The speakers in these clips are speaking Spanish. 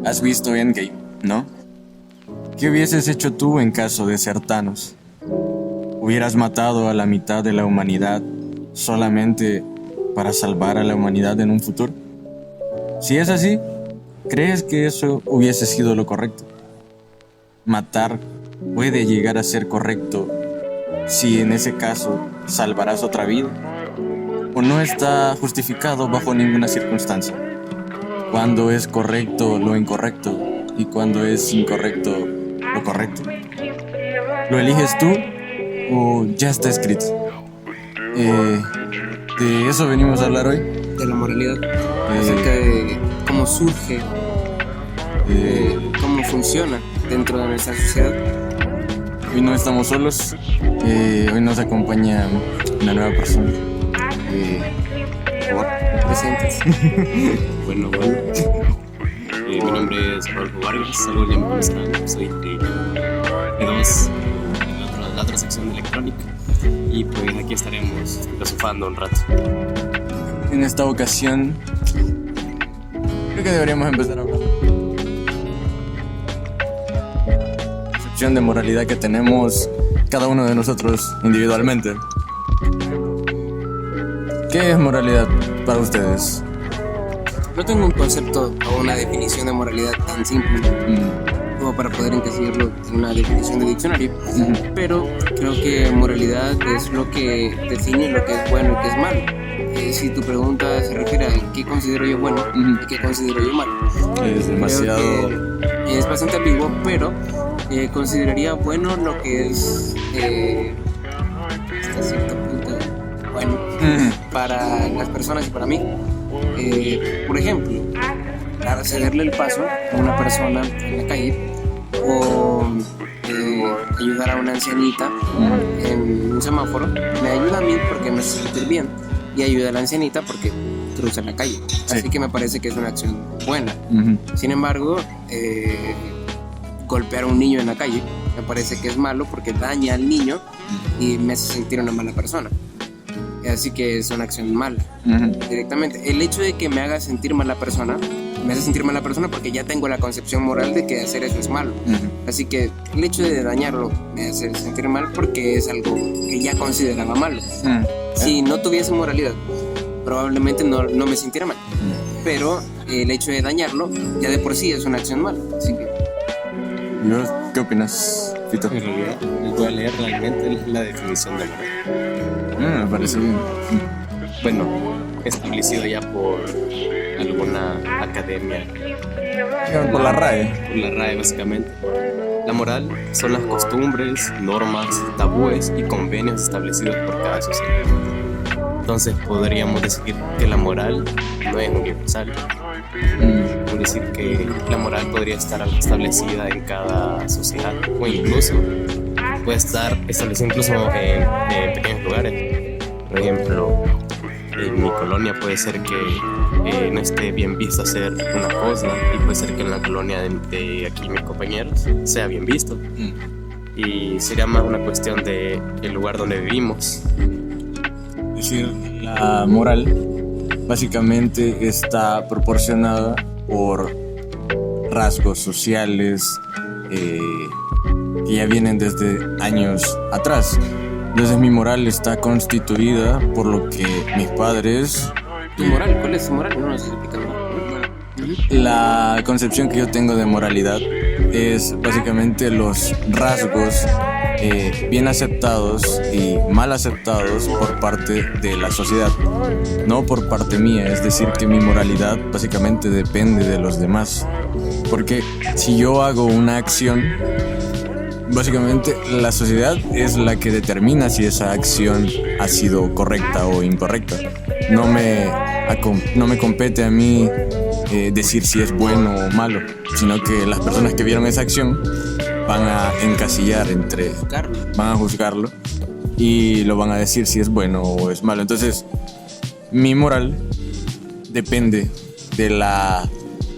Has visto Endgame, ¿no? ¿Qué hubieses hecho tú en caso de ser Thanos? ¿Hubieras matado a la mitad de la humanidad solamente para salvar a la humanidad en un futuro? Si es así, ¿crees que eso hubiese sido lo correcto? Matar puede llegar a ser correcto si en ese caso salvarás otra vida, o no está justificado bajo ninguna circunstancia. ¿Cuándo es correcto lo incorrecto y cuándo es incorrecto lo correcto? ¿Lo eliges tú o ya está escrito? De eso venimos a hablar hoy. De la moralidad, acerca de cómo surge, cómo funciona dentro de nuestra sociedad. Hoy no estamos solos, hoy nos acompaña una nueva persona. Por favor, Presentes. Bueno. Mi nombre es Rodolfo Vargas, algo ya me conozcan, soy de E2, la otra sección de electrónica, y pues aquí estaremos filosofando un rato. En esta ocasión, creo que deberíamos empezar a hablar la concepción de moralidad que tenemos cada uno de nosotros individualmente. ¿Qué es moralidad para ustedes? No tengo un concepto o una definición de moralidad tan simple como para poder encasillarlo en una definición de diccionario, pero creo que moralidad es lo que define lo que es bueno y qué es malo. Si tu pregunta se refiere a qué considero yo bueno y qué considero yo malo, Es demasiado... es bastante ambiguo, pero consideraría bueno lo que es hasta cierto punto bueno para las personas y para mí. Por ejemplo, para cederle el paso a una persona en la calle o ayudar a una ancianita en un semáforo, me ayuda a mí porque me hace sentir bien y ayuda a la ancianita porque cruza la calle. Así que me parece que es una acción buena. Sin embargo, golpear a un niño en la calle me parece que es malo porque daña al niño y me hace sentir una mala persona. Así que es una acción mala directamente. El hecho de que me haga sentir mala persona me hace sentir mala persona porque ya tengo la concepción moral de que hacer eso es malo. Así que el hecho de dañarlo me hace sentir mal porque es algo que ya consideraba malo. Si no tuviese moralidad, probablemente no me sintiera mal. Pero el hecho de dañarlo ya de por sí es una acción mala. Así que... ¿Qué opinas, Fito? En realidad, les voy a leer realmente la definición de moral. Me parece bien. Bueno, establecido ya por alguna academia, Por la RAE. por la RAE básicamente. La moral son las costumbres, normas, tabúes y convenios establecidos por cada sociedad. Entonces podríamos decir que la moral no es universal. Es decir, que la moral podría estar establecida en cada sociedad o incluso puede estar establecida incluso en pequeños lugares. Por ejemplo, en mi colonia puede ser que no esté bien visto hacer una cosa y puede ser que en la colonia de aquí mis compañeros sea bien visto. Y sería más una cuestión de el lugar donde vivimos. Es decir, la moral básicamente está proporcionada por rasgos sociales que ya vienen desde años atrás. Entonces mi moral está constituida por lo que mis padres... ¿Tu moral? ¿Cuál es tu moral? No nos explica nada. La concepción que yo tengo de moralidad es básicamente los rasgos bien aceptados y mal aceptados por parte de la sociedad, no por parte mía. Es decir, que mi moralidad básicamente depende de los demás, porque si yo hago una acción, básicamente la sociedad es la que determina si esa acción ha sido correcta o incorrecta. No me compete a mí decir si es bueno o malo, sino que las personas que vieron esa acción van a encasillar van a juzgarlo y lo van a decir si es bueno o es malo. Entonces, mi moral depende de la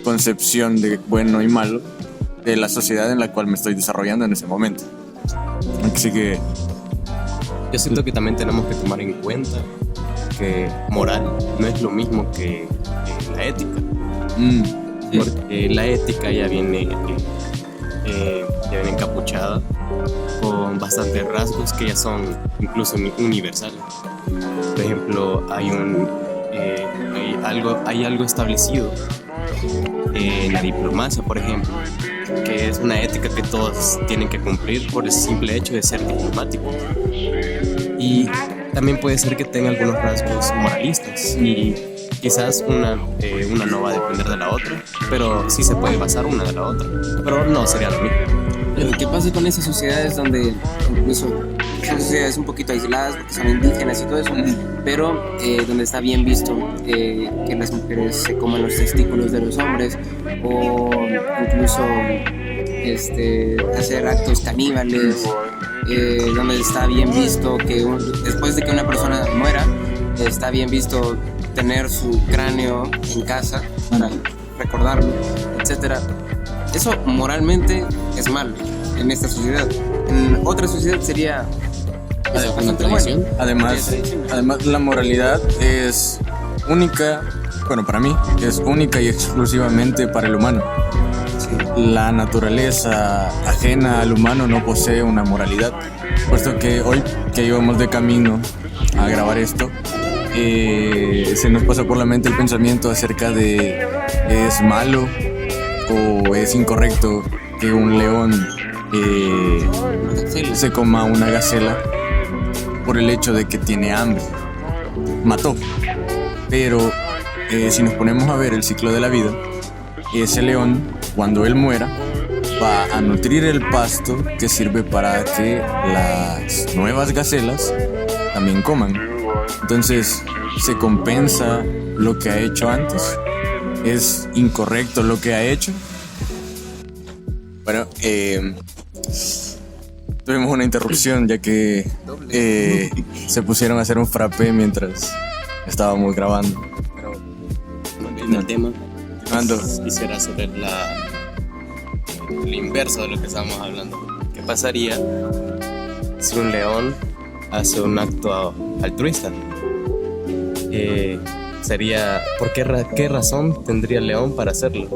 concepción de bueno y malo de la sociedad en la cual me estoy desarrollando en ese momento. Así que Yo siento que también tenemos que tomar en cuenta que moral no es lo mismo que la ética. porque la ética ya viene encapuchada con bastantes rasgos que ya son incluso universales. Por ejemplo, hay algo establecido en la diplomacia, por ejemplo, que es una ética que todos tienen que cumplir por el simple hecho de ser diplomáticos. Y también puede ser que tenga algunos rasgos moralistas y quizás una no va a depender de la otra, pero sí se puede basar una de la otra, pero no sería lo mismo. Pero ¿qué pasa con esas sociedades donde incluso son sociedades un poquito aisladas porque son indígenas y todo eso, pero donde está bien visto que las mujeres se coman los testículos de los hombres o incluso hacer actos caníbales, donde está bien visto que después de que una persona muera, está bien visto tener su cráneo en casa para recordarlo, etcétera? Eso moralmente es malo en esta sociedad. En otra sociedad sería una tradición. Además, la moralidad es única, bueno, para mí, es única y exclusivamente para el humano. Sí. La naturaleza ajena al humano no posee una moralidad, puesto que hoy que íbamos de camino a grabar esto, se nos pasa por la mente el pensamiento acerca de ¿es malo o es incorrecto que un león se coma una gacela por el hecho de que tiene hambre? Mató. Pero si nos ponemos a ver el ciclo de la vida, ese león, cuando él muera, va a nutrir el pasto que sirve para que las nuevas gacelas también coman. Entonces, ¿se compensa lo que ha hecho antes? ¿Es incorrecto lo que ha hecho? Bueno, tuvimos una interrupción ya que se pusieron a hacer un frappé mientras estábamos grabando. Pero volviendo al tema, quisiera hacer el inverso de lo que estábamos hablando. ¿Qué pasaría si un león hace un acto altruista? Sería, ¿qué razón tendría el león para hacerlo?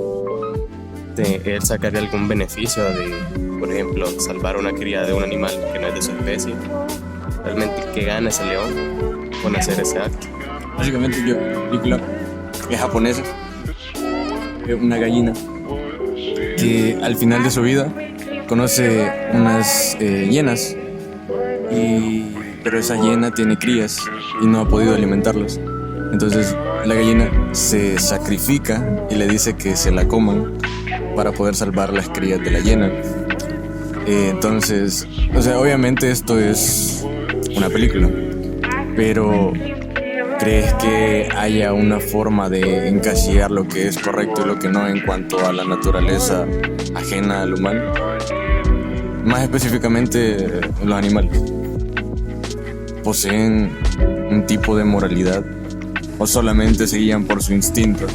Él sacaría algún beneficio de, por ejemplo, salvar una cría de un animal que no es de su especie. Realmente, ¿qué gana ese león con hacer ese acto? Básicamente, es japonesa, una gallina que al final de su vida conoce unas hienas, pero esa hiena tiene crías y no ha podido alimentarlas. Entonces la gallina se sacrifica y le dice que se la coman para poder salvar las crías de la hiena. Entonces, obviamente esto es una película, pero ¿crees que haya una forma de encasillar lo que es correcto y lo que no en cuanto a la naturaleza ajena al humano? Más específicamente, los animales ¿poseen un tipo de moralidad o solamente se guían por su instinto?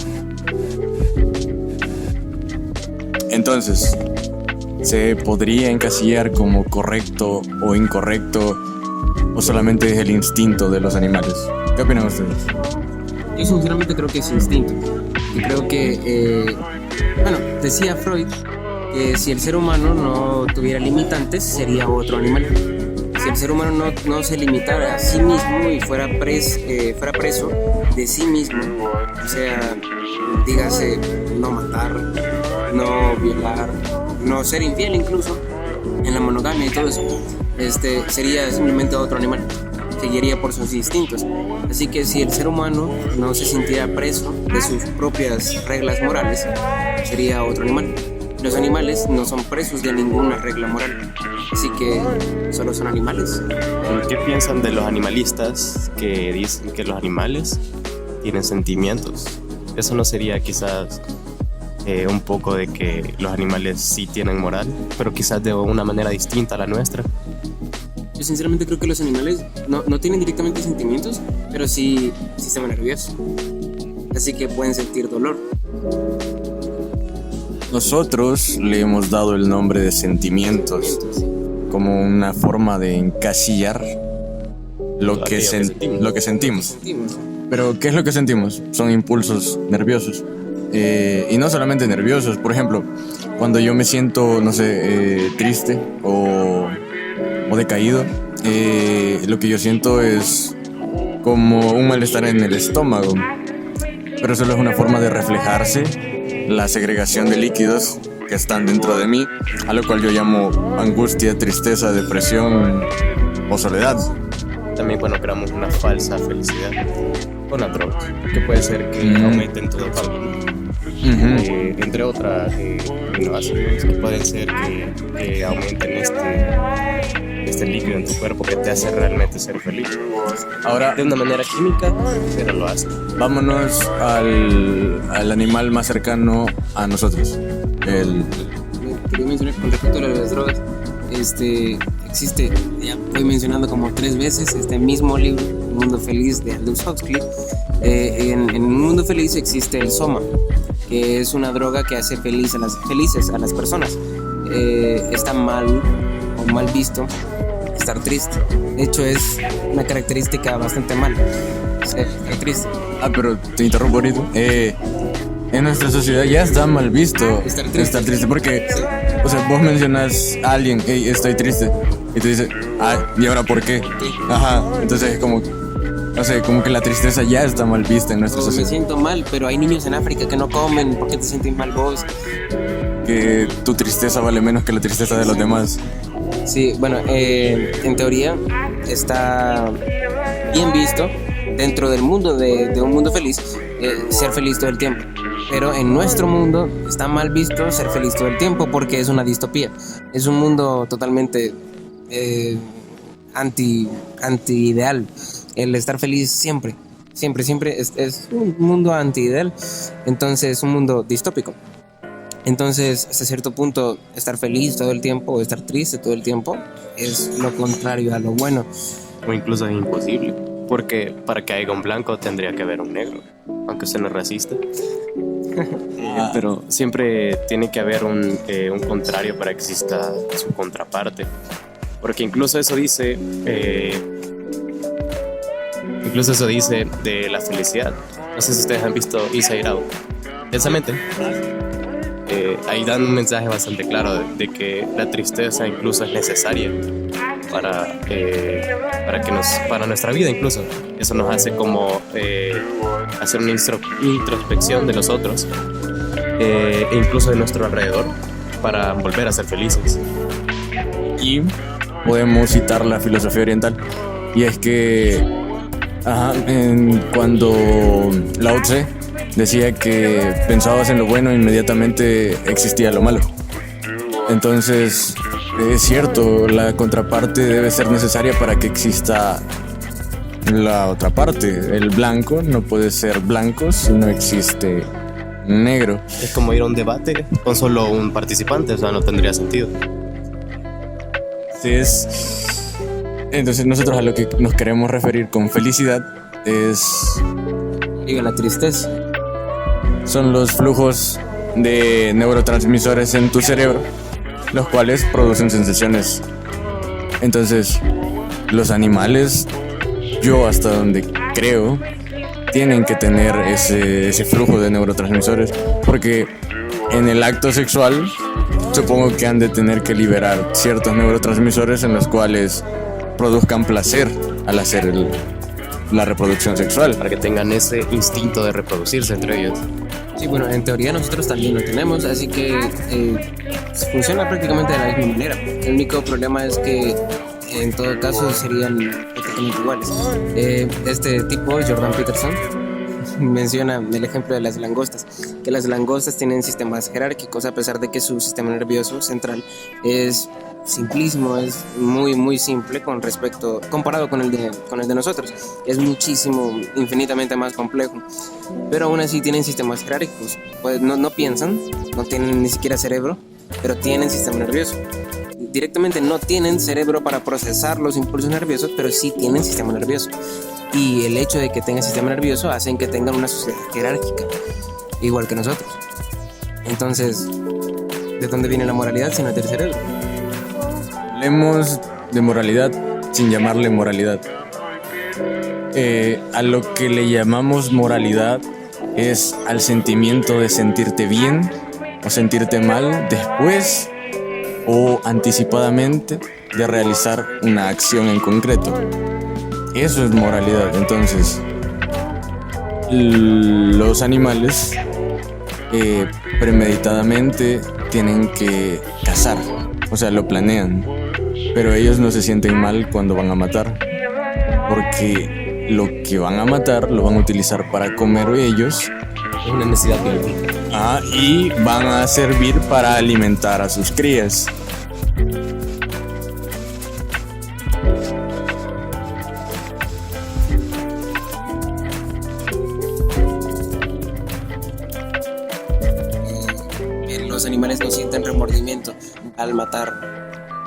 Entonces, ¿se podría encasillar como correcto o incorrecto o solamente es el instinto de los animales? ¿Qué opinan ustedes? Yo sinceramente creo que es instinto. Y creo que, decía Freud que si el ser humano no tuviera limitantes sería otro animal. Si el ser humano no se limitara a sí mismo y fuera preso de sí mismo, o sea, dígase, no matar, no violar, no ser infiel incluso, en la monogamia y todo eso, sería simplemente otro animal, seguiría por sus instintos. Así que si el ser humano no se sintiera preso de sus propias reglas morales, sería otro animal. Los animales no son presos de ninguna regla moral, así que solo son animales. ¿Qué piensan de los animalistas que dicen que los animales tienen sentimientos? ¿Eso no sería quizás un poco de que los animales sí tienen moral, pero quizás de una manera distinta a la nuestra? Yo sinceramente creo que los animales no tienen directamente sentimientos, pero sí sistema nervioso, así que pueden sentir dolor. Nosotros le hemos dado el nombre de sentimientos como una forma de encasillar lo que sentimos. Pero ¿qué es lo que sentimos? Son impulsos nerviosos. y no solamente nerviosos. Por ejemplo, cuando yo me siento, no sé, triste o decaído, lo que yo siento es como un malestar en el estómago, pero solo es una forma de reflejarse la segregación de líquidos que están dentro de mí, a lo cual yo llamo angustia, tristeza, depresión o soledad. También cuando creamos una falsa felicidad con la droga, que puede ser que aumenten tu dopamina, entre otras innovaciones que pueden ser que aumenten este líquido en tu cuerpo que te hace realmente ser feliz. Ahora, de una manera química, pero lo hace. Vámonos al animal más cercano a nosotros. Quería mencionar con respecto a las drogas, existe, ya voy mencionando como 3 veces, este mismo libro, El Mundo Feliz, de Aldous Huxley. En El Mundo Feliz existe el soma, que es una droga que hace felices a las personas. Está mal o mal visto estar triste. De hecho, es una característica bastante mala, estar triste. Pero te interrumpo ahorita. En nuestra sociedad ya está mal visto estar triste porque, Sí. o sea, vos mencionas a alguien, hey, estoy triste, y te dice, ¿y ahora por qué? Ajá, entonces es como, no sé, como que la tristeza ya está mal vista en nuestra O me sociedad. siento mal, pero hay niños en África que no comen. ¿Por qué te sientes mal vos? Que tu tristeza vale menos que la tristeza de los demás. Sí, bueno, en teoría está bien visto dentro del mundo de un mundo feliz, ser feliz todo el tiempo. Pero en nuestro mundo está mal visto ser feliz todo el tiempo porque es una distopía. Es un mundo totalmente anti-ideal. El estar feliz siempre es un mundo anti-ideal. Entonces, un mundo distópico. Entonces, hasta cierto punto, estar feliz todo el tiempo o estar triste todo el tiempo es lo contrario a lo bueno. O incluso es imposible, porque para que haya un blanco tendría que haber un negro, aunque usted no es racista. Pero siempre tiene que haber un contrario para que exista su contraparte, porque incluso eso dice de la felicidad. No sé si ustedes han visto Inside Out. Intensamente. Ahí dan un mensaje bastante claro de que la tristeza incluso es necesaria para nuestra vida. Incluso eso nos hace como hacer una introspección de nosotros e incluso de nuestro alrededor para volver a ser felices. Y podemos citar la filosofía oriental, y es que cuando Lao Tse decía que pensabas en lo bueno, inmediatamente existía lo malo. Entonces, es cierto, la contraparte debe ser necesaria para que exista la otra parte. El blanco no puede ser blanco si no existe negro. Es como ir a un debate con solo un participante, o sea, no tendría sentido. Entonces nosotros a lo que nos queremos referir con felicidad Diga la tristeza. son los flujos de neurotransmisores en tu cerebro, los cuales producen sensaciones. Entonces, los animales, yo hasta donde creo, tienen que tener ese flujo de neurotransmisores, porque en el acto sexual supongo que han de tener que liberar ciertos neurotransmisores en los cuales produzcan placer al hacer la reproducción sexual. Para que tengan ese instinto de reproducirse entre ellos. Sí, bueno, en teoría nosotros también lo tenemos, así que funciona prácticamente de la misma manera. El único problema es que en todo caso serían prácticamente iguales. Este tipo, Jordan Peterson, menciona el ejemplo de las langostas, que las langostas tienen sistemas jerárquicos a pesar de que su sistema nervioso central es simplismo, es muy simple comparado con el de nosotros. Es muchísimo, infinitamente más complejo, pero aún así tienen sistemas jerárquicos. Pues no piensan, no tienen ni siquiera cerebro, pero tienen sistema nervioso. Directamente no tienen cerebro para procesar los impulsos nerviosos, pero sí tienen sistema nervioso. Y el hecho de que tengan sistema nervioso hacen que tengan una sociedad jerárquica, igual que nosotros. Entonces, ¿de dónde viene la moralidad si no del cerebro? Hablemos de moralidad sin llamarle moralidad. A lo que le llamamos moralidad es al sentimiento de sentirte bien o sentirte mal después o anticipadamente de realizar una acción en concreto. Eso es moralidad. Entonces, los animales premeditadamente tienen que cazar, o sea, lo planean, pero ellos no se sienten mal cuando van a matar, porque lo que van a matar lo van a utilizar para comer ellos. Es una necesidad biológica. Y van a servir para alimentar a sus crías. Los animales no sienten remordimiento al matar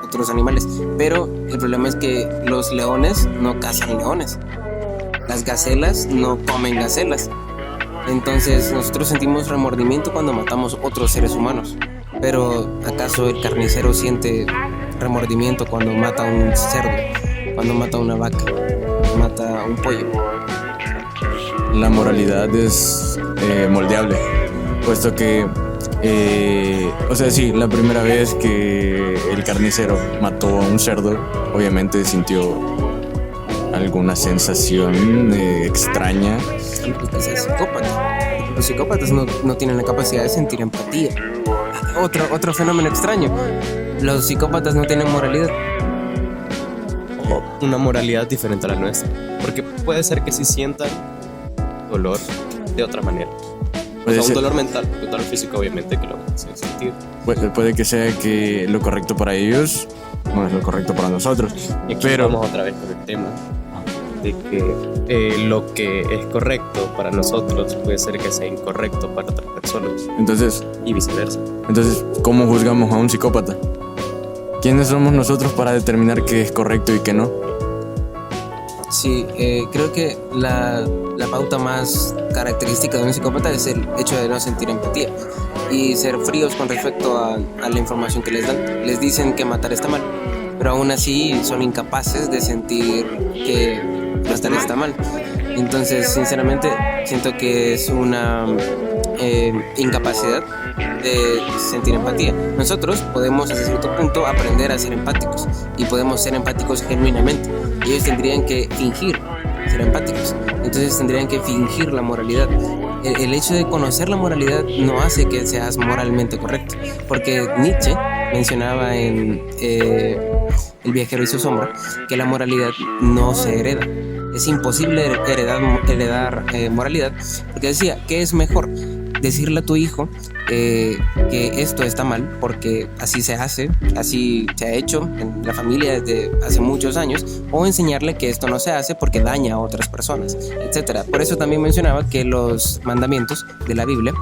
otros animales, pero el problema es que los leones no cazan leones, las gacelas no comen gacelas. Entonces nosotros sentimos remordimiento cuando matamos otros seres humanos, pero ¿acaso el carnicero siente remordimiento cuando mata un cerdo, cuando mata una vaca, mata un pollo? La moralidad es moldeable, puesto que o sea, sí, la primera vez que el carnicero mató a un cerdo, obviamente sintió alguna sensación extraña. Es psicópata. Los psicópatas no tienen la capacidad de sentir empatía. Otro fenómeno extraño. Los psicópatas no tienen moralidad. O una moralidad diferente a la nuestra. Porque puede ser que sí sientan dolor de otra manera. O sea, un dolor mental, un dolor físico obviamente que lo van a sentir. Puede que sea que lo correcto para ellos no es lo correcto para nosotros. Y aquí pero vamos otra vez con el tema de que lo que es correcto para nosotros puede ser que sea incorrecto para otras personas. Entonces, y viceversa. Entonces, ¿cómo juzgamos a un psicópata? ¿Quiénes somos nosotros para determinar qué es correcto y qué no? Sí, creo que la pauta más característica de un psicópata es el hecho de no sentir empatía y ser fríos con respecto a la información que les dan. Les dicen que matar está mal, pero aún así son incapaces de sentir que matar está mal. Entonces, sinceramente, siento que es una incapacidad de sentir empatía. Nosotros podemos hasta cierto punto aprender a ser empáticos y podemos ser empáticos genuinamente. Ellos tendrían que fingir ser empáticos, entonces tendrían que fingir la moralidad. El hecho de conocer la moralidad no hace que seas moralmente correcto, porque Nietzsche mencionaba en El viajero y su sombra que la moralidad no se hereda. Es imposible heredar moralidad, porque decía, ¿qué es mejor? Decirle a tu hijo que esto está mal porque así se hace, así se ha hecho en la familia desde hace muchos años, o enseñarle que esto no se hace porque daña a otras personas, etc. Por eso también mencionaba que los mandamientos de la Biblia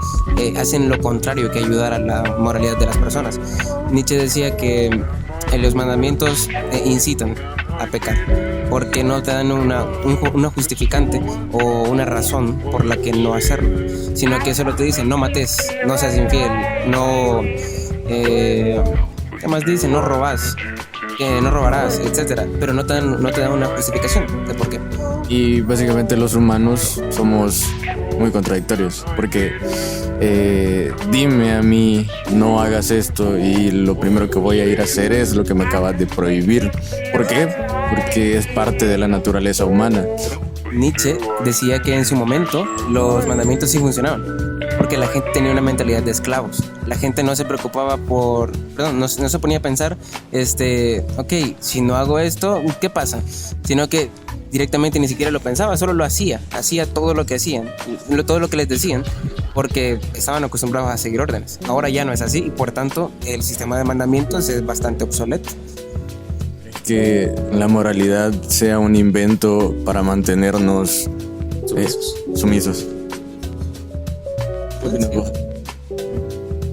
hacen lo contrario que ayudar a la moralidad de las personas. Nietzsche decía que los mandamientos incitan a pecar, porque no te dan una justificante o una razón por la que no hacerlo, sino que solo te dicen no mates, no seas infiel, no ¿qué más dicen? No robas, que no robarás, etcétera, pero no te dan una justificación de por qué. Y básicamente los humanos somos muy contradictorios, porque dime a mí no hagas esto y lo primero que voy a ir a hacer es lo que me acabas de prohibir. ¿Por qué? Porque es parte de la naturaleza humana. Nietzsche decía que en su momento los mandamientos sí funcionaban, porque la gente tenía una mentalidad de esclavos. La gente no se preocupaba no se ponía a pensar, ok, si no hago esto, ¿qué pasa? Sino que directamente ni siquiera lo pensaba, solo lo hacía todo lo que hacían, todo lo que les decían, porque estaban acostumbrados a seguir órdenes. Ahora ya no es así y por tanto el sistema de mandamientos es bastante obsoleto. Que la moralidad sea un invento para mantenernos sumisos.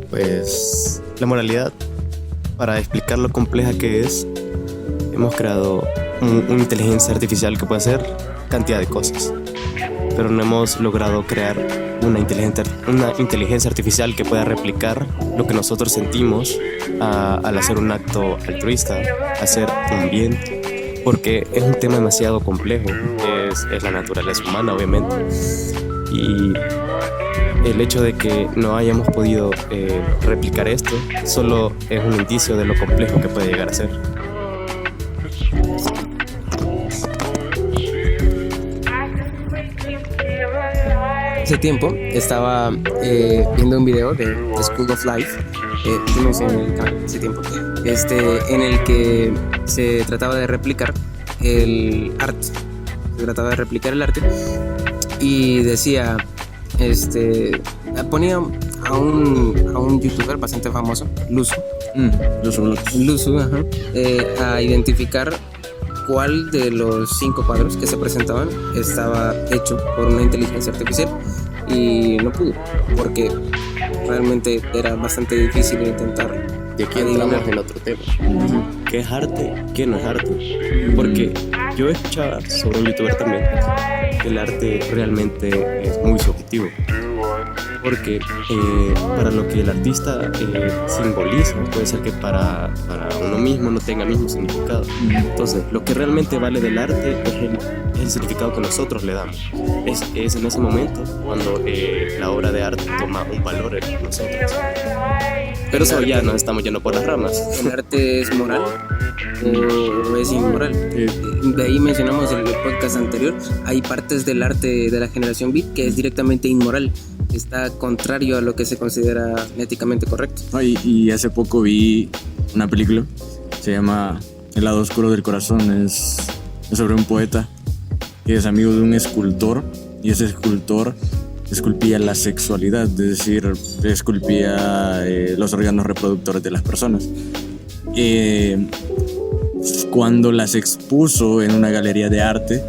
Pues la moralidad, para explicar lo compleja que es, hemos creado una inteligencia artificial que puede hacer cantidad de cosas, pero no hemos logrado crear una inteligencia artificial que pueda replicar lo que nosotros sentimos al hacer un acto altruista, hacer un bien, porque es un tema demasiado complejo, es la naturaleza humana obviamente, y el hecho de que no hayamos podido replicar esto solo es un indicio de lo complejo que puede llegar a ser. Hace tiempo estaba viendo un video de The School of Life, vimos en el canal hace tiempo, en el que se trataba de replicar el arte. Y decía, ponía a un youtuber bastante famoso, Luzu, a identificar cuál de los 5 cuadros que se presentaban estaba hecho por una inteligencia artificial, y no pudo, porque realmente era bastante difícil intentar. Y aquí entramos en otro tema. ¿Qué es arte? ¿Qué no es arte? Porque yo escuchaba sobre un youtuber también que el arte realmente es muy subjetivo. Porque para lo que el artista simboliza, puede ser que para uno mismo no tenga el mismo significado. Entonces, lo que realmente vale del arte es el significado que nosotros le damos. Es en ese momento cuando la obra de arte toma un valor en nosotros. Pero eso ya nos estamos yendo por las ramas. ¿El arte es moral o es inmoral? De ahí mencionamos en el podcast anterior, hay partes del arte de la generación beat que es directamente inmoral. Está contrario a lo que se considera éticamente correcto. Y hace poco vi una película, se llama El lado oscuro del corazón. Es sobre un poeta que es amigo de un escultor, y ese escultor esculpía la sexualidad, es decir, esculpía los órganos reproductores de las personas. Cuando las expuso en una galería de arte,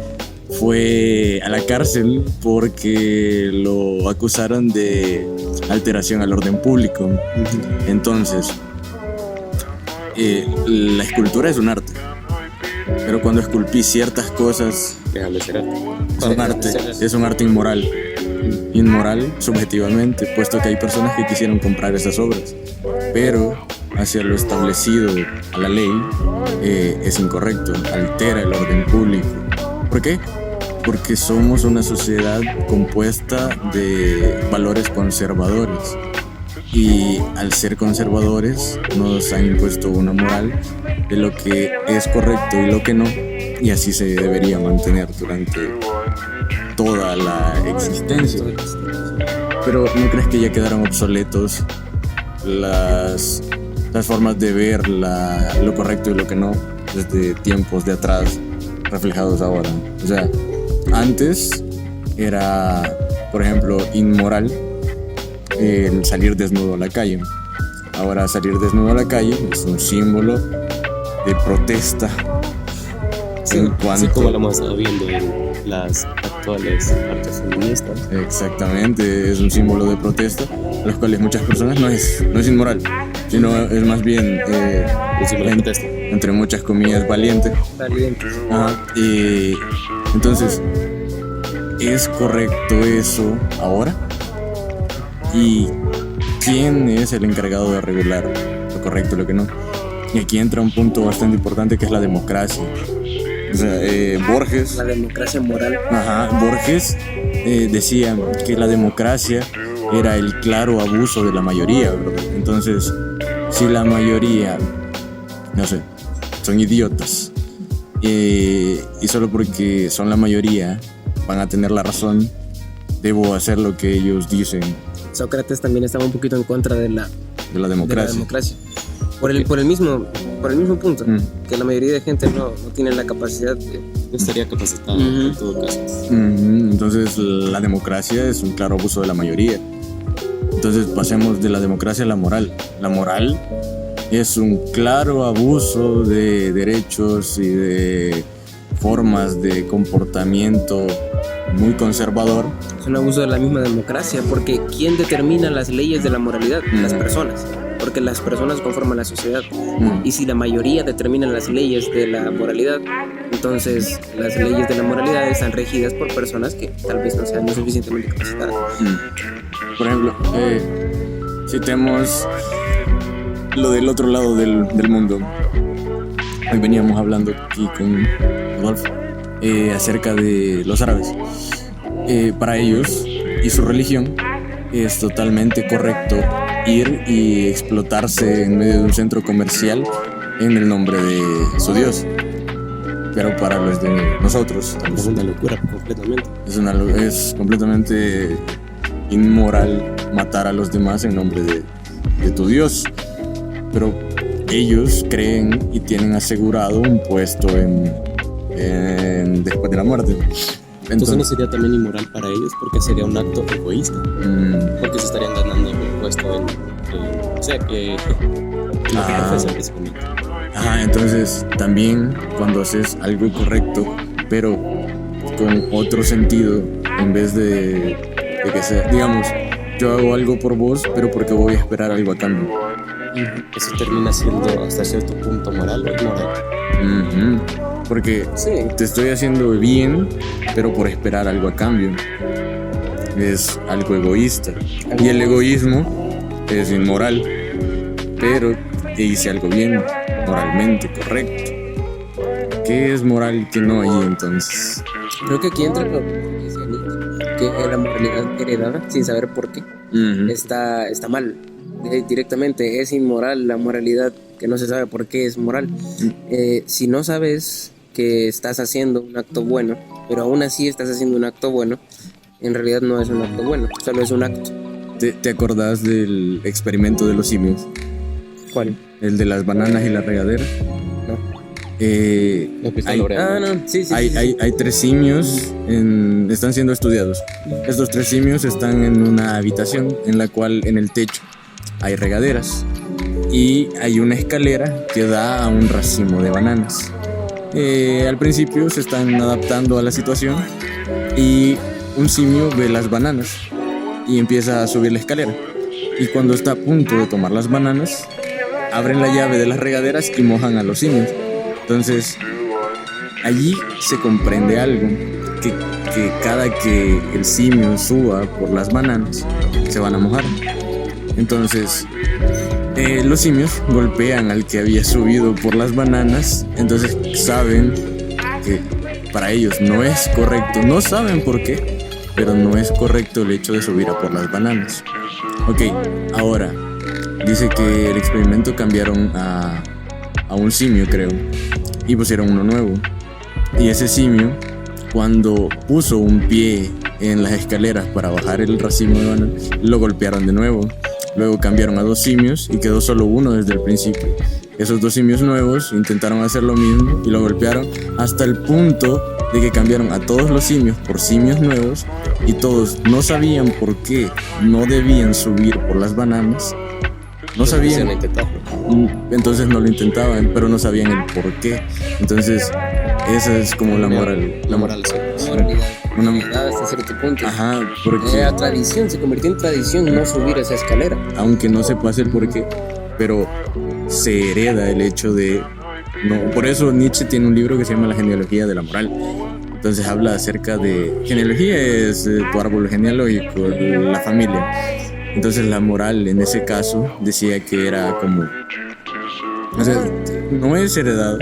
fue a la cárcel porque lo acusaron de alteración al orden público. Entonces, la escultura es un arte, pero cuando esculpí ciertas cosas, Dejan de ser arte. Es un arte inmoral subjetivamente, puesto que hay personas que quisieron comprar esas obras, pero hacia lo establecido a la ley es incorrecto, altera el orden público. ¿Por qué? Porque somos una sociedad compuesta de valores conservadores, y al ser conservadores nos han impuesto una moral de lo que es correcto y lo que no, y así se debería mantener durante toda la existencia. Pero ¿no crees que ya quedaron obsoletos las formas de ver lo correcto y lo que no desde tiempos de atrás reflejados ahora? O sea, antes era, por ejemplo, inmoral el salir desnudo a la calle. Ahora salir desnudo a la calle es un símbolo de protesta. Sí, así como lo hemos estado viendo en las actuales artes feministas. Exactamente, es un símbolo de protesta, a los cuales muchas personas no es inmoral, sino es más bien un símbolo de protesta. Entre muchas comillas, valiente. Y entonces, ¿es correcto eso ahora? ¿Y quién es el encargado de regular lo correcto y lo que no? Y aquí entra un punto bastante importante, que es la democracia. O sea, Borges... La democracia moral. Borges decía que la democracia era el claro abuso de la mayoría, ¿verdad? Entonces, si la mayoría, no sé, son idiotas, y solo porque son la mayoría van a tener la razón, debo hacer lo que ellos dicen. Sócrates también estaba un poquito en contra de la democracia. Por el mismo punto, que la mayoría de gente no tiene la capacidad de... No estaría capacitada en todo caso. Entonces la democracia es un claro abuso de la mayoría. Entonces pasemos de la democracia a la moral. La moral es un claro abuso de derechos y de formas de comportamiento muy conservador. Es un abuso de la misma democracia, porque ¿quién determina las leyes de la moralidad? Las personas, porque las personas conforman la sociedad. Y si la mayoría determina las leyes de la moralidad, entonces las leyes de la moralidad están regidas por personas que tal vez no sean lo suficientemente capacitadas. Por ejemplo, citemos lo del otro lado del mundo. Hoy veníamos hablando aquí con Rodolfo acerca de los árabes. Para ellos y su religión, es totalmente correcto ir y explotarse en medio de un centro comercial en el nombre de su Dios. Pero para los de nosotros Es una locura completamente. es completamente inmoral matar a los demás en nombre de tu Dios. Pero ellos creen y tienen asegurado un puesto después de la muerte. Entonces no sería también inmoral para ellos porque sería un acto egoísta. Porque se estarían ganando un puesto en o sea, que lo que profesan principalmente. Ajá, entonces también cuando haces algo correcto, pero con otro sentido, en vez de que sea, digamos, yo hago algo por vos, pero porque voy a esperar algo a cambio. Eso termina siendo hasta cierto punto moral o inmoral. Porque Sí. te estoy haciendo bien, pero por esperar algo a cambio. Es algo egoísta. Y el egoísmo es inmoral, pero hice algo bien, moralmente correcto. ¿Qué es moral y qué no ahí entonces? Creo que aquí entra lo que decía Nick, que la moralidad heredada sin saber por qué está mal. Directamente es inmoral la moralidad que no se sabe por qué es moral. Si no sabes que estás haciendo un acto bueno, pero aún así estás haciendo un acto bueno, en realidad no es un acto bueno, solo es un acto. ¿Te acordás del experimento de los simios? ¿Cuál? El de las bananas y la regadera. No. Sí. Hay 3 simios, están siendo estudiados. Estos 3 simios están en una habitación en la cual en el techo hay regaderas y hay una escalera que da a un racimo de bananas. Al principio se están adaptando a la situación y un simio ve las bananas y empieza a subir la escalera. Y cuando está a punto de tomar las bananas, abren la llave de las regaderas y mojan a los simios. Entonces, allí se comprende algo, que cada que el simio suba por las bananas, se van a mojar. Entonces, los simios golpean al que había subido por las bananas, entonces saben que para ellos no es correcto, no saben por qué, pero no es correcto el hecho de subir a por las bananas. Ok, ahora, dice que el experimento cambiaron a un simio, creo, y pusieron uno nuevo. Y ese simio, cuando puso un pie en las escaleras para bajar el racimo de bananas, lo golpearon de nuevo. Luego cambiaron a 2 simios y quedó solo uno desde el principio. Esos 2 simios nuevos intentaron hacer lo mismo y lo golpearon hasta el punto de que cambiaron a todos los simios por simios nuevos y todos no sabían por qué no debían subir por las bananas. No sabían. Entonces no lo intentaban, pero no sabían el por qué. Entonces, esa es como la moral. La moral, sí. Una moralidad hasta cierto punto. Ajá, porque la tradición se convirtió en tradición no subir esa escalera. Aunque no se pase el por qué, pero se hereda el hecho de no. Por eso Nietzsche tiene un libro que se llama La genealogía de la moral. Entonces habla acerca de genealogía, es tu árbol genealógico, la familia. Entonces la moral en ese caso decía que era como, o sea, no es heredado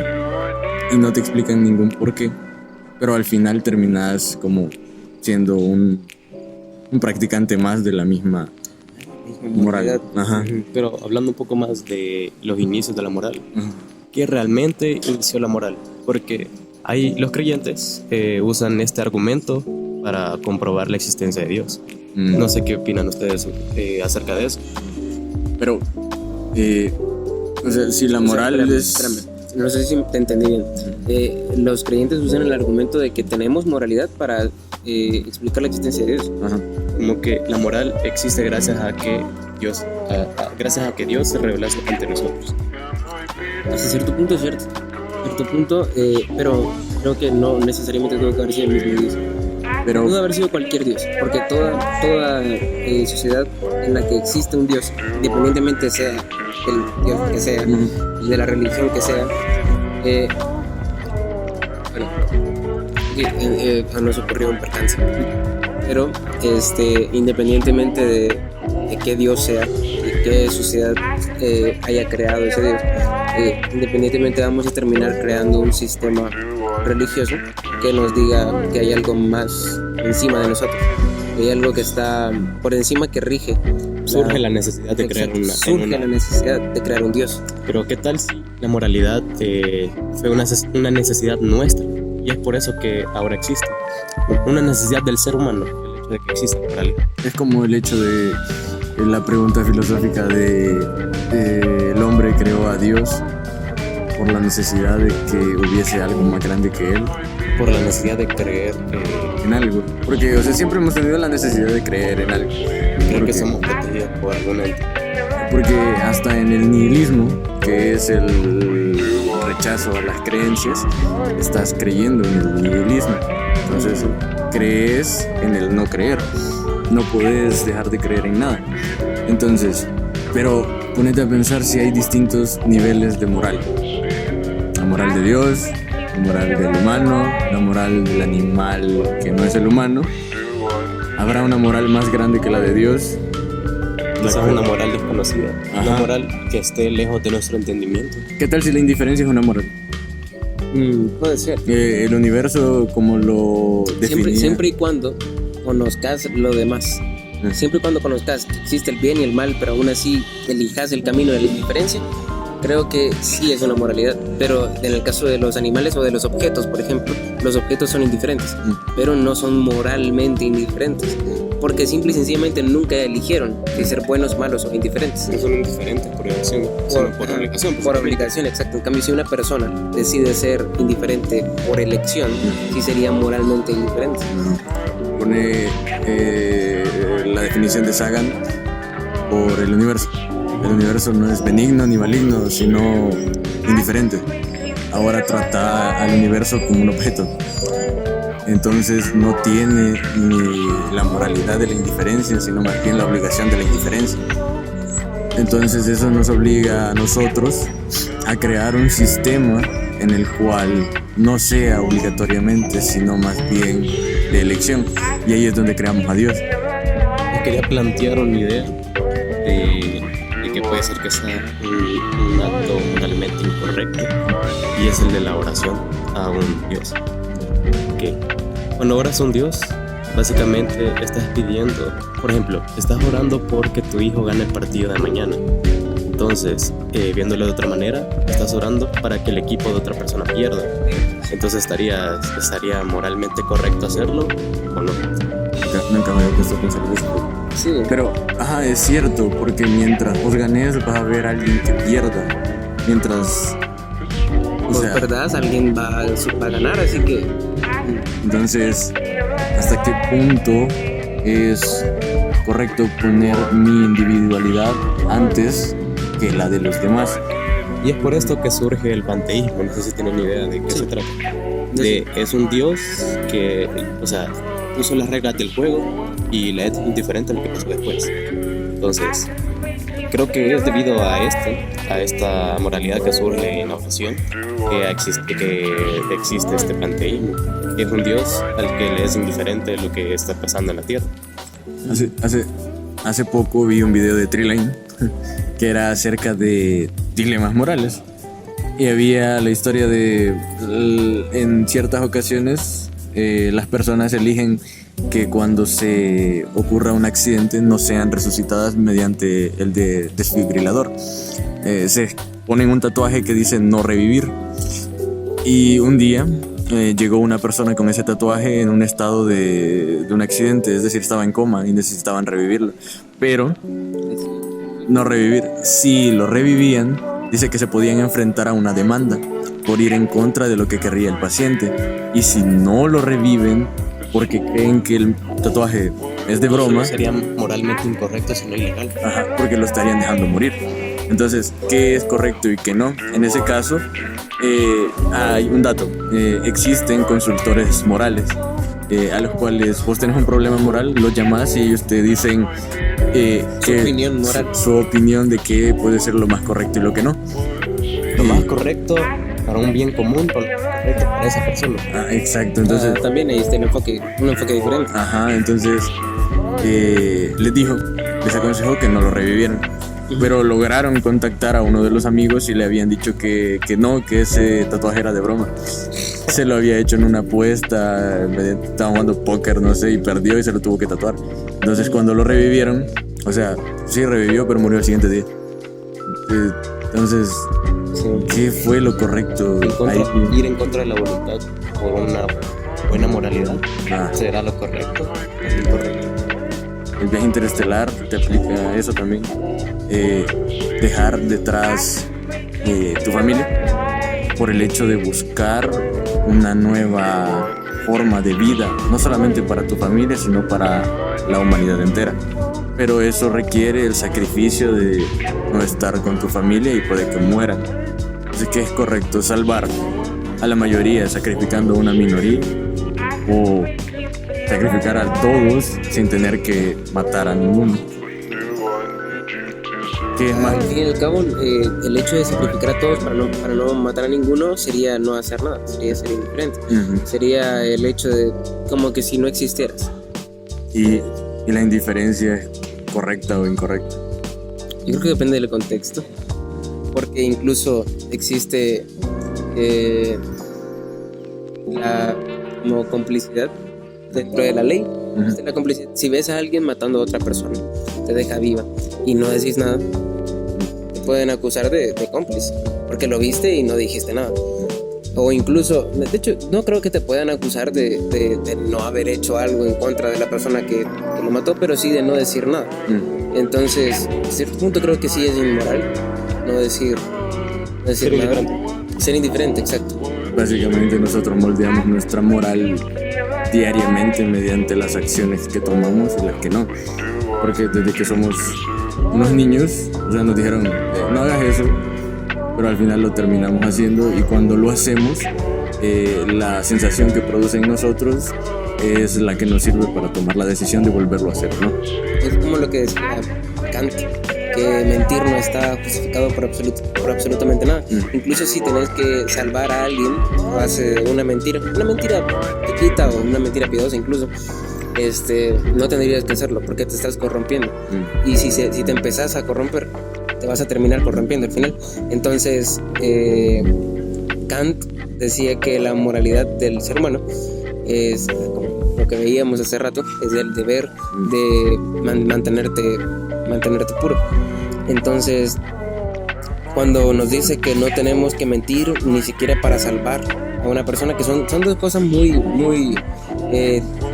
y no te explican ningún por qué, pero al final terminas como siendo un practicante más de la misma moral. Ajá. Pero hablando un poco más de los inicios de la moral, ¿qué realmente inició la moral? Porque los creyentes usan este argumento para comprobar la existencia de Dios. No sé qué opinan ustedes acerca de eso. Pero, o sea, si la moral espérame. No sé si te entendí bien. Los creyentes usan el argumento de que tenemos moralidad para explicar la existencia de Dios. Ajá. Como que la moral existe gracias a que Dios se revela ante nosotros. Hasta cierto punto es cierto. Pero creo que no necesariamente tuvo que haber sido el mismo Dios. Pero pudo haber sido cualquier Dios, porque toda sociedad en la que existe un Dios, independientemente sea el Dios que sea, y de la religión que sea, nos ocurrió un percance. Pero independientemente de qué Dios sea, de qué sociedad haya creado ese Dios, independientemente vamos a terminar creando un sistema religioso que nos diga que hay algo más encima de nosotros. hay algo que está por encima que rige. Surge la necesidad de crear la necesidad de crear un Dios. Pero ¿qué tal si la moralidad fue una necesidad nuestra? Y es por eso que ahora existe. Una necesidad del ser humano, el hecho de que exista la moralidad. Es como el hecho de la pregunta filosófica de el hombre creó a Dios por la necesidad de que hubiese algo más grande que él. Por la necesidad de creer En algo. Porque, o sea, siempre hemos tenido la necesidad de creer en algo. creo que somos protegidos por algún ente. Porque hasta en el nihilismo, que es el rechazo a las creencias, estás creyendo en el nihilismo. Entonces, crees en el no creer. No puedes dejar de creer en nada. Entonces, pero ponete a pensar si hay distintos niveles de moral. La moral de Dios, la moral del humano, la moral del animal que no es el humano. ¿Habrá una moral más grande que la de Dios? Quizás una moral desconocida. Ajá. Una moral que esté lejos de nuestro entendimiento. ¿Qué tal si la indiferencia es una moral? Puede ser. El universo como lo definía. Siempre y cuando conozcas lo demás. Siempre y cuando conozcas que existe el bien y el mal, pero aún así elijas el camino de la indiferencia, creo que sí es una moralidad. Pero en el caso de los animales o de los objetos, por ejemplo, los objetos son indiferentes, pero no son moralmente indiferentes, porque simple y sencillamente nunca eligieron si ser buenos, malos o indiferentes. No son indiferentes por elección, sino por obligación. Por obligación, exacto. En cambio, si una persona decide ser indiferente por elección, sí sería moralmente indiferente. Pone la definición de Sagan por el universo. El universo no es benigno ni maligno, sino indiferente. Ahora trata al universo como un objeto. Entonces no tiene ni la moralidad de la indiferencia, sino más bien la obligación de la indiferencia. Entonces eso nos obliga a nosotros a crear un sistema en el cual no sea obligatoriamente, sino más bien de elección. Y ahí es donde creamos a Dios. Yo quería plantear una idea de que puede ser que sea un acto moralmente incorrecto, y es el de la oración a un Dios. Que cuando oras a un Dios, básicamente estás pidiendo, por ejemplo, estás orando porque tu hijo gane el partido de mañana. Entonces, viéndolo de otra manera, estás orando para que el equipo de otra persona pierda. Entonces, ¿estaría moralmente correcto hacerlo o no? Nunca me había puesto a pensar eso. Sí. Pero, es cierto, porque mientras vos ganes vas a ver a alguien que pierda. Mientras... Por verdad, alguien va a ganar, así que... Entonces, ¿hasta qué punto es correcto poner mi individualidad antes que la de los demás? Y es por esto que surge el panteísmo. No sé si tienen idea de qué se trata. Es un Dios que, puso las reglas del juego y la es indiferente a lo que pasó después. Entonces, creo que es debido a esta moralidad que surge en la oración que existe este panteísmo. Es un Dios al que le es indiferente lo que está pasando en la tierra. Hace poco vi un video de Treeline que era acerca de dilemas morales. Y había la historia de, en ciertas ocasiones, las personas eligen que cuando se ocurra un accidente no sean resucitadas mediante el desfibrilador. Se ponen un tatuaje que dice no revivir. Y un día llegó una persona con ese tatuaje en un estado de un accidente, es decir, estaba en coma y necesitaban revivirlo. Pero no revivir. Si lo revivían, dice que se podían enfrentar a una demanda por ir en contra de lo que querría el paciente. Y si no lo reviven porque creen que el tatuaje es de broma, sería moralmente incorrecto, sino ilegal. Porque lo estarían dejando morir. Entonces, ¿qué es correcto y qué no? En ese caso, hay un dato. Existen consultores morales a los cuales vos tenés un problema moral, los llamás y ellos te dicen opinión moral. Su opinión de qué puede ser lo más correcto y lo que no. Lo más correcto para un bien común, o lo correcto para esa persona. Exacto. Entonces, también ahí está un enfoque diferente. Entonces les aconsejó que no lo revivieran. pero lograron contactar a uno de los amigos y le habían dicho que no, que ese tatuaje era de broma. Se lo había hecho en una apuesta, estaba jugando póker, no sé, y perdió y se lo tuvo que tatuar. Entonces cuando lo revivieron, o sea, sí revivió, pero murió el siguiente día. Entonces, ¿qué fue lo correcto? Ir en contra de la voluntad por una buena moralidad será lo correcto, es incorrecto. El viaje interestelar te aplica eso también. Dejar detrás tu familia por el hecho de buscar una nueva forma de vida, no solamente para tu familia, sino para la humanidad entera. Pero eso requiere el sacrificio de no estar con tu familia y puede que mueran. Así que es correcto salvar a la mayoría sacrificando a una minoría, o sacrificar a todos sin tener que matar a ninguno. ¿Qué es más? Al fin y al cabo, el hecho de sacrificar a todos para no matar a ninguno sería no hacer nada, sería ser indiferente. Sería el hecho de como que si no existieras. ¿Y la indiferencia es correcta o incorrecta? Yo creo que depende del contexto, porque incluso existe la como complicidad dentro de la ley. La complicidad. Si ves a alguien matando a otra persona, te deja viva y no decís nada, te pueden acusar de cómplice, porque lo viste y no dijiste nada. O incluso, de hecho, no creo que te puedan acusar de no haber hecho algo en contra de la persona que lo mató, pero sí de no decir nada. Entonces, a cierto punto creo que sí es inmoral no decir nada. Ser indiferente, exacto. Básicamente nosotros moldeamos nuestra moral diariamente mediante las acciones que tomamos y las que no. Porque desde que somos unos niños, o sea, nos dijeron, no hagas eso, pero al final lo terminamos haciendo, y cuando lo hacemos, la sensación que produce en nosotros es la que nos sirve para tomar la decisión de volverlo a hacer, ¿no? Es como lo que decía Kant, que mentir no está justificado por absolutamente nada. Incluso si tenés que salvar a alguien, o hace una mentira chiquita o una mentira piadosa incluso, no tendrías que hacerlo porque te estás corrompiendo. Y si te empezás a corromper, te vas a terminar corrompiendo al final. Entonces, Kant decía que la moralidad del ser humano es, como lo que veíamos hace rato, es el deber de mantenerte puro. Entonces, cuando nos dice que no tenemos que mentir ni siquiera para salvar a una persona, que son dos cosas muy, muy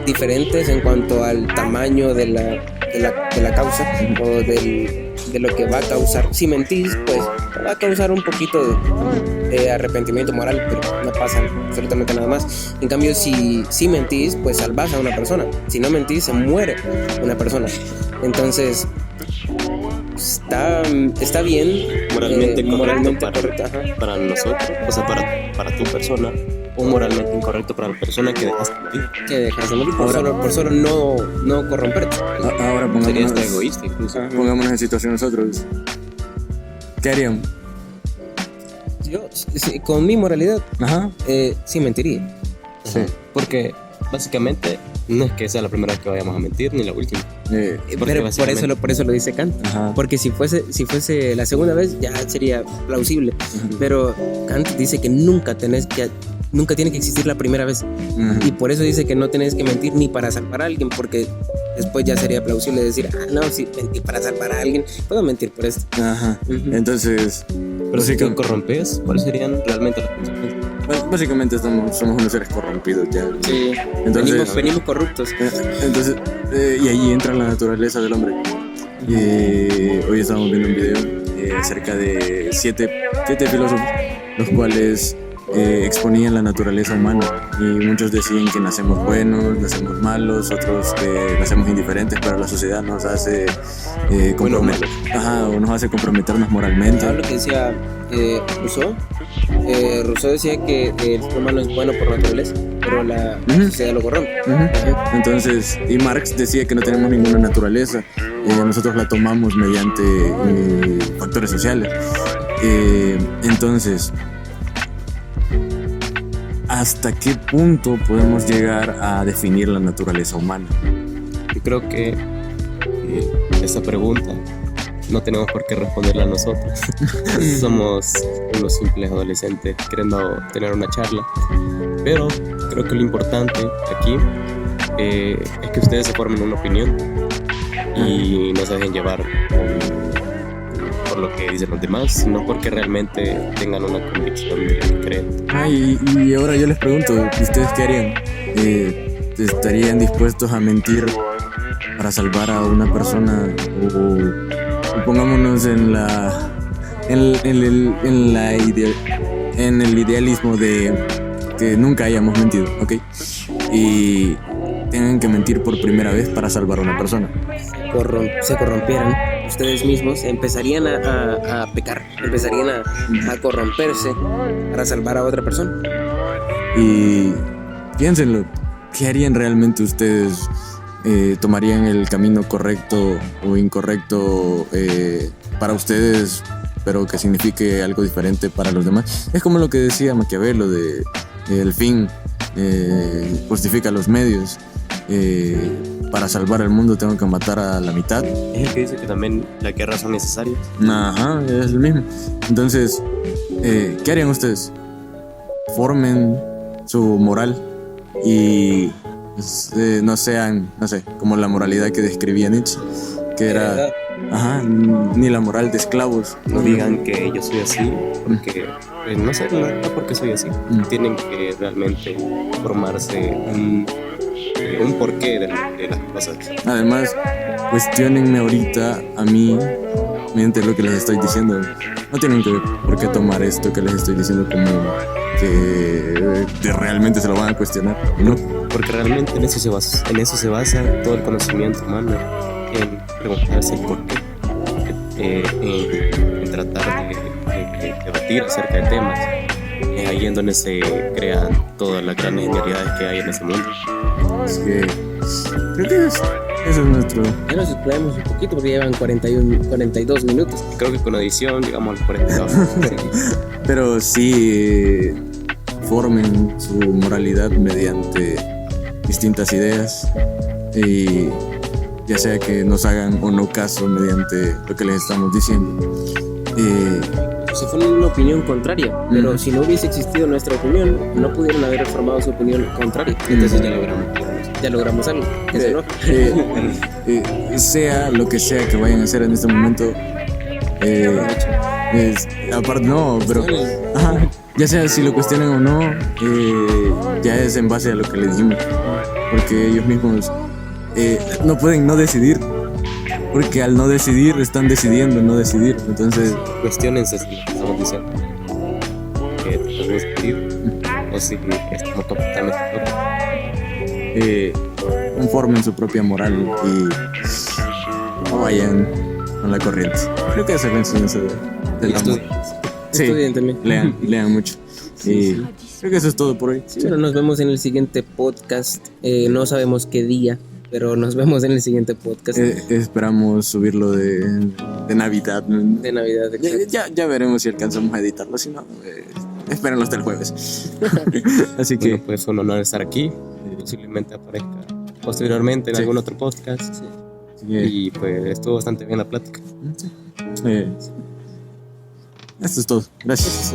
diferentes en cuanto al tamaño de la causa o de lo que va a causar. Si mentís, pues va a causar un poquito de arrepentimiento moral, pero no pasa absolutamente nada más. En cambio, si mentís, pues salvas a una persona. Si no mentís, se muere una persona. Entonces, está bien, moralmente correcto, para nosotros, o sea, para tu persona, o moralmente incorrecto para la persona que dejaste morir. Por solo no corromperte. Ahora sería hasta egoísta incluso. Pongámonos en situación nosotros. ¿Qué harían? Yo, con mi moralidad, sí mentiría. Sí. Porque básicamente no es que sea la primera vez que vayamos a mentir ni la última. Pero por eso lo dice Kant. Porque si fuese la segunda vez ya sería plausible. Pero Kant dice que nunca tiene que existir la primera vez. Y por eso dice que no tenés que mentir ni para salvar a alguien, porque después ya sería plausible decir, no, si mentí para salvar a alguien, puedo mentir por esto. Entonces, pero si te corrompes, ¿cuáles serían realmente las consecuencias? Básicamente somos unos seres corrompidos ya. Sí, entonces, venimos corruptos. Entonces, y ahí entra la naturaleza del hombre. Hoy estábamos viendo un video acerca de siete filósofos, los cuales exponían la naturaleza humana, y muchos decían que nacemos buenos, nacemos malos, otros que nacemos indiferentes, pero la sociedad nos hace nos hace comprometernos moralmente. Lo que decía Rousseau. Rousseau decía que el ser humano es bueno por naturaleza, pero la sociedad lo corrompe. Entonces, y Marx decía que no tenemos ninguna naturaleza, nosotros la tomamos mediante factores sociales. Entonces, ¿hasta qué punto podemos llegar a definir la naturaleza humana? Yo creo que esta pregunta no tenemos por qué responderla a nosotros. Somos unos simples adolescentes queriendo tener una charla. Pero creo que lo importante aquí es que ustedes se formen una opinión y no se dejen llevar por lo que dicen los demás, sino porque realmente tengan una convicción de lo que creen. Y ahora yo les pregunto, ¿ustedes qué harían? ¿Estarían dispuestos a mentir para salvar a una persona? O pongámonos en el idealismo de que nunca hayamos mentido, ¿ok? Y tengan que mentir por primera vez para salvar a una persona. Se corrompieran ustedes mismos, empezarían a pecar, empezarían a corromperse para salvar a otra persona. Y piénsenlo, ¿qué harían realmente ustedes? ¿Tomarían el camino correcto o incorrecto para ustedes, pero que signifique algo diferente para los demás? Es como lo que decía Maquiavelo de el fin justifica los medios. Para salvar al mundo tengo que matar a la mitad. Es el que dice que también las guerras son necesarias. Ajá, es el mismo. Entonces, ¿qué harían ustedes? Formen su moral y no sean, no sé, como la moralidad que describía Nietzsche, que era, ni la moral de esclavos. No digan que yo soy así, porque no sé, no porque soy así. Tienen que realmente formarse un porqué de las cosas. Además, cuestionenme ahorita a mí mediante lo que les estoy diciendo. No tienen por qué tomar esto que les estoy diciendo como que realmente se lo van a cuestionar, ¿no? Porque realmente en eso se basa todo el conocimiento humano, en preguntarse el porqué, en tratar de debatir acerca de temas. Es ahí en donde se crean todas las grandes genialidades que hay en ese mundo. Es que creo que eso es nuestro. Ya nos explayamos un poquito porque llevan 42 minutos. Creo que con edición llegamos a los 42. Pero sí, formen su moralidad mediante distintas ideas y ya sea que nos hagan o no caso mediante lo que les estamos diciendo. Se fue una opinión contraria, pero si no hubiese existido nuestra opinión, no pudieron haber formado su opinión contraria. Entonces ya logramos algo. Sea lo que sea que vayan a hacer en este momento, aparte no, pero ya sea si lo cuestionan o no, ya es en base a lo que les dijimos, porque ellos mismos no pueden no decidir. Porque al no decidir, están decidiendo no decidir. Entonces, cuestionense si estamos diciendo que podemos decidir o si estamos completamente locos. Conformen su propia moral y no vayan con la corriente. Creo que esa es la enseñanza del amor. Sí, estudien también. Lean mucho. Y creo que eso es todo por hoy. Sí, bueno, nos vemos en el siguiente podcast. No sabemos qué día, pero nos vemos en el siguiente podcast. Esperamos subirlo de Navidad. De Navidad, exacto. Ya veremos si alcanzamos a editarlo. Si no, espérenlo hasta el jueves. Así que bueno, pues un honor estar aquí. Posiblemente aparezca posteriormente en algún otro podcast. Y pues estuvo bastante bien la plática. Esto es todo. Gracias.